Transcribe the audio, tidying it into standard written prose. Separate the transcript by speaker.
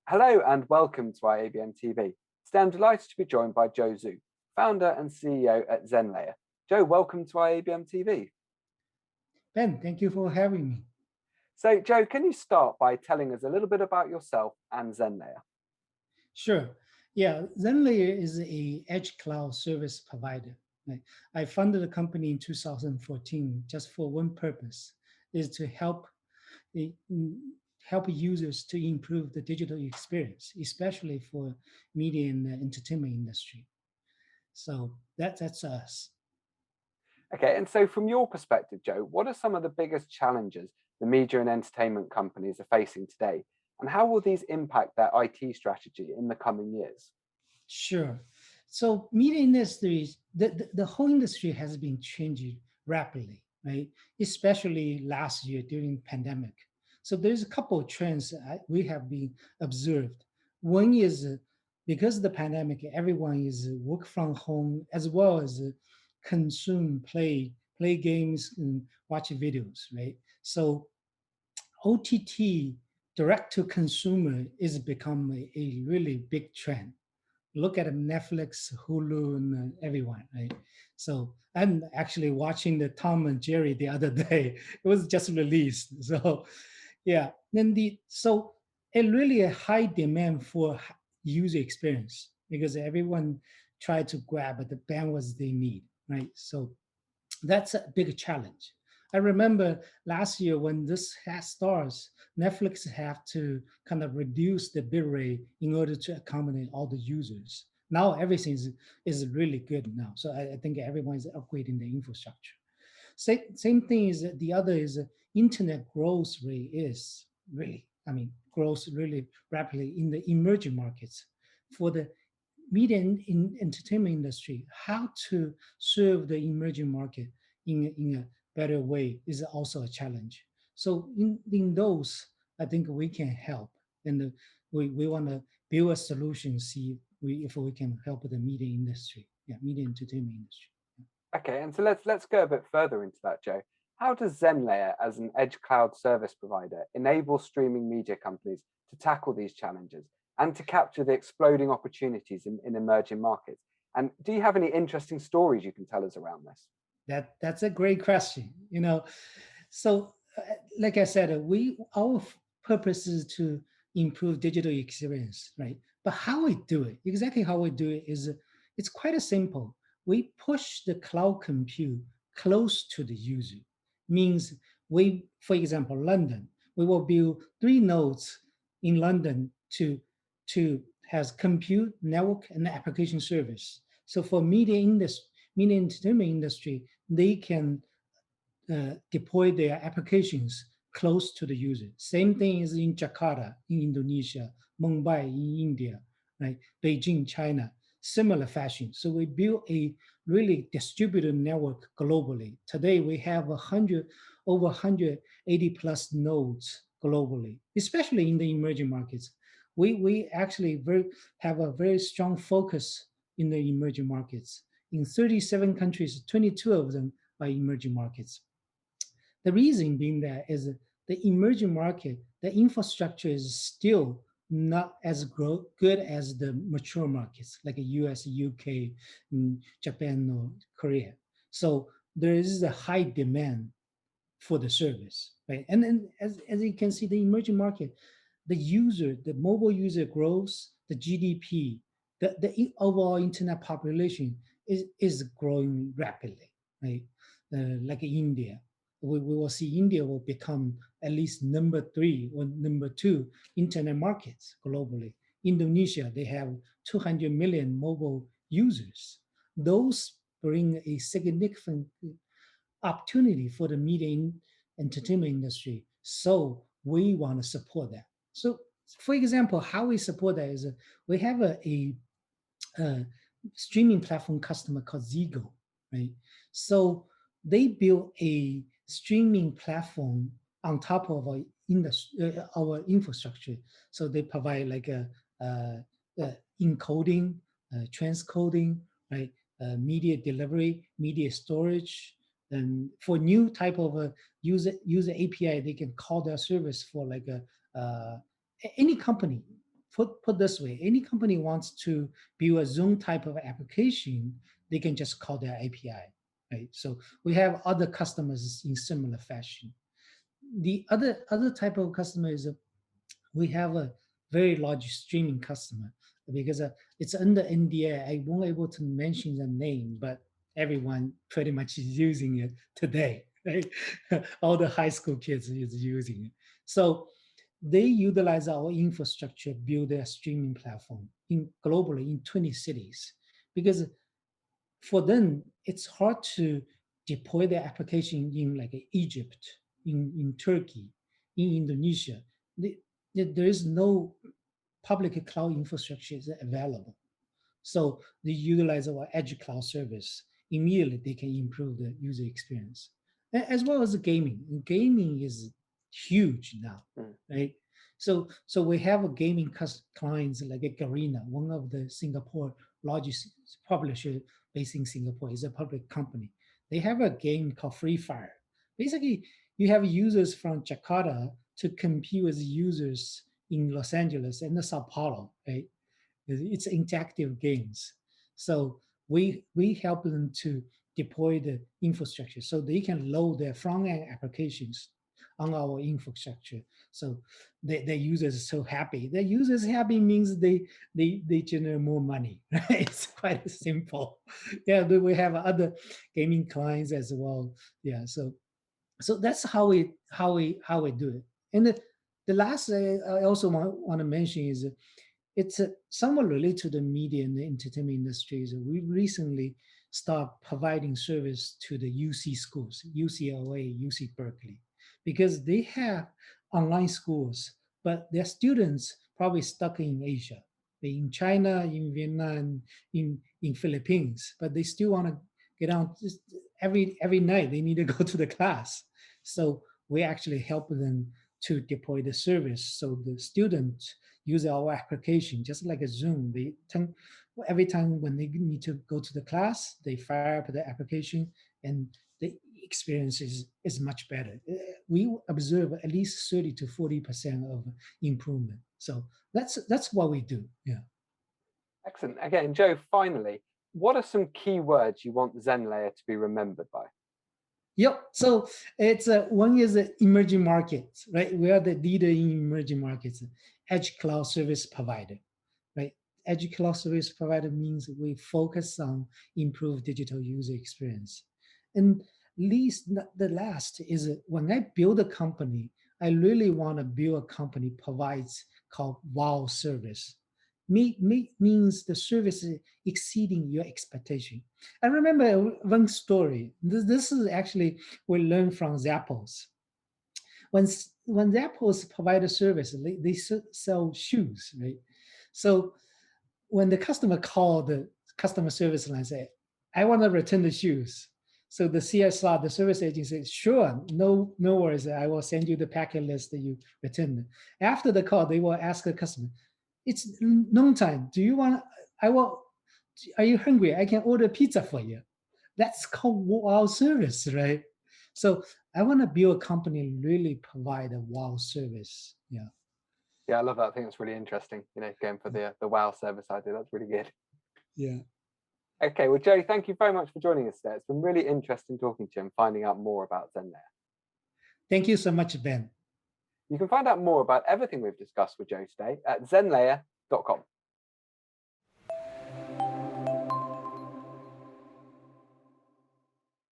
Speaker 1: Hello and welcome to IABM TV. Today I'm delighted to be joined by Joe Zhu, founder and CEO at Zenlayer. Joe, welcome to IABM TV.
Speaker 2: Ben, thank you for having me.
Speaker 1: So Joe, can you start by telling us a little bit about yourself and Zenlayer?
Speaker 2: Sure. Yeah, Zenlayer is a edge cloud service provider. Right? I funded the company in 2014 just for one purpose, is to the, mm, help users to improve the digital experience, especially for media and entertainment industry. So that's us.
Speaker 1: Okay, and so from your perspective, Joe, what are some of the biggest challenges the media and entertainment companies are facing today? And how will these impact their IT strategy in the coming years?
Speaker 2: Sure. So media industries, the whole industry has been changing rapidly, right? Especially last year during pandemic. So there's a couple of trends we have been observed. One is because of the pandemic, everyone is work from home as well as play games, and watch videos, right? So OTT, direct to consumer, is become a really big trend. Look at Netflix, Hulu, and everyone, right? So I'm actually watching the Tom and Jerry the other day. It was just released. So yeah, so it really a high demand for user experience because everyone tried to grab the bandwidth they need, right? So that's a big challenge. I remember last year when this starts, Netflix have to kind of reduce the bit rate in order to accommodate all the users. Now everything is really good now. So I think everyone is upgrading the infrastructure. Same thing is the other is internet growth rate is really, grows really rapidly in the emerging markets. For the media and in entertainment industry, how to serve the emerging market in a better way is also a challenge. So in those, I think we can help, and we want to build a solution, see if we can help the media industry, media entertainment industry.
Speaker 1: Okay, and so let's go a bit further into that, Joe. How does Zenlayer, as an edge cloud service provider, enable streaming media companies to tackle these challenges and to capture the exploding opportunities in emerging markets? And do you have any interesting stories you can tell us around this?
Speaker 2: That's a great question. So like I said, we our purpose is to improve digital experience, right? But how we do it, exactly how we do it is it's quite a simple. We push the cloud compute close to the user. Means for example, London, we will build 3 nodes in London to has compute, network, and application service. So for media entertainment industry, they can deploy their applications close to the user. Same thing is in Jakarta, in Indonesia, Mumbai, in India, right? Beijing, China, similar fashion. So we built a really distributed network globally. Today we have over 180 plus nodes globally, especially in the emerging markets. We actually have a very strong focus in the emerging markets. In 37 countries, 22 of them are emerging markets. The reason being that is the emerging market, the infrastructure is still not as good as the mature markets like the US, UK, Japan, or Korea. So there is a high demand for the service, right? And then as you can see, the emerging market, the mobile user grows, the GDP, the overall internet population is growing rapidly, right? Like India, we will see India will become at least number 3 or number 2 internet markets globally. Indonesia, they have 200 million mobile users. Those bring a significant opportunity for the media entertainment industry. So we want to support that. So, for example, how we support that is we have a streaming platform customer called Zigo, right? So they built a streaming platform on top of our infrastructure. So they provide like encoding, transcoding, right? Media delivery, media storage, and for new type of a user API, they can call their service for like any company. put this way, any company wants to build a Zoom type of application, they can just call their API, right? So we have other customers in similar fashion. The other type of customer is we have a very large streaming customer because it's under NDA. I won't able to mention the name, but everyone pretty much is using it today. Right? All the high school kids is using it. So they utilize our infrastructure, build their streaming platform in globally in 20 cities because for them, it's hard to deploy their application in like Egypt, in Turkey, in Indonesia. There is no public cloud infrastructure is available. So they utilize our edge cloud service. Immediately, they can improve the user experience, as well as gaming. Gaming is huge now,
Speaker 1: Mm.
Speaker 2: right? So we have a gaming clients like a Garena, one of the Singapore largest publisher based in Singapore. Is a public company. They have a game called Free Fire. Basically, you have users from Jakarta to compete with users in Los Angeles and Sao Paulo, right? It's interactive games. So we help them to deploy the infrastructure so they can load their front end applications on our infrastructure. So their users are so happy. Their users happy means they generate more money. Right? It's quite simple. Yeah, but we have other gaming clients as well. Yeah, so that's how we do it. And the last I also want to mention is it's somewhat related to the media and the entertainment industries. We recently start providing service to the UC schools, UCLA, UC Berkeley, because they have online schools, but their students probably stuck in Asia, in China, in Vietnam, in Philippines, but they still want to get on every night. They need to go to the class, so we actually help them to deploy the service so the students use our application just like a Zoom. Every time when they need to go to the class, they fire up the application and the experience is much better. We observe at least 30 to 40% of improvement. So that's what we do. Yeah.
Speaker 1: Excellent. Again, Joe, finally, what are some key words you want Zenlayer to be remembered by?
Speaker 2: Yep. So it's one is emerging markets, right? We are the leader in emerging markets, edge cloud service provider, right? Edge cloud service provider means we focus on improve digital user experience. And least the last is when I build a company, I really want to build a company provides called wow service. Means the service is exceeding your expectation. I remember one story. This is actually we learned from Zappos. When Zappos provide a service, they sell shoes, right? So when the customer called the customer service line and say, I want to return the shoes. So the CSR, the service agent says, sure, no worries. I will send you the packet list that you return. After the call, they will ask the customer, it's noon time. Do you want, are you hungry? I can order pizza for you. That's called wow service, right? So I want to build a company really provide a wow service. Yeah.
Speaker 1: Yeah, I love that. I think it's really interesting, going for the wow service idea. That's really good.
Speaker 2: Yeah.
Speaker 1: Okay, well, Joe, thank you very much for joining us today. It's been really interesting talking to you and finding out more about Zenlayer.
Speaker 2: Thank you so much, Ben.
Speaker 1: You can find out more about everything we've discussed with Joe today at zenlayer.com.